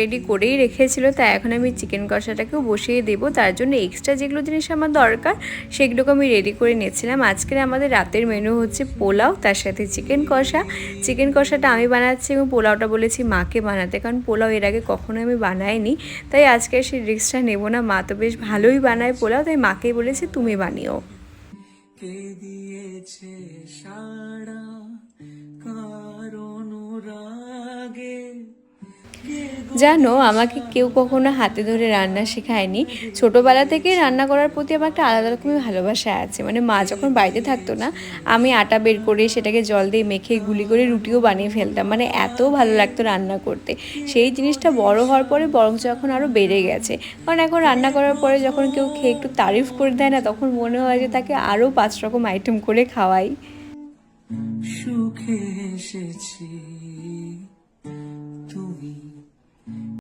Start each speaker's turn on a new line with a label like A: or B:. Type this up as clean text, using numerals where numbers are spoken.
A: Ready করেই রেখেছিল। তাই এখন আমি চিকেন কষাটাকেও বসিয়ে দেবো। তার জন্য এক্সট্রা যেগুলো জিনিস আমার দরকার সেগুলোকে আমি রেডি করে নিয়েছিলাম। আজকের আমাদের রাতের মেনু হচ্ছে পোলাও, তার সাথে চিকেন কষা। চিকেন কষাটা আমি বানাচ্ছি এবং পোলাওটা বলেছি মাকে বানাতে, কারণ পোলাও এর আগে কখনো আমি বানাইনি। তাই আজকে সেই রিস্কটা নেবো না, মা তো বেশ ভালোই বানায় পোলাও, তাই মাকেই বলেছি তুমি বানিও। কে দিয়েছে সাড়া কারণ রাগে। জানো, আমাকে কেউ কখনো হাতে ধরে রান্না শেখায়নি। ছোটোবেলা থেকেই রান্না করার প্রতি আমার একটা আলাদা রকমের ভালোবাসা আছে। মানে মা যখন বাড়িতে থাকতো না, আমি আটা বের করে সেটাকে জল দিয়ে মেখে গুলি করে রুটিও বানিয়ে ফেলতাম। মানে এত ভালো লাগতো রান্না করতে। সেই জিনিসটা বড় হওয়ার পরে বরঞ্চ এখন আরও বেড়ে গেছে। কারণ এখন রান্না করার পরে যখন কেউ খেয়ে একটু তারিফ করে দেয় না, তখন মনে হয় যে তাকে আরও 5 রকম আইটেম করে খাওয়াই। সুখে এসেছি তুমি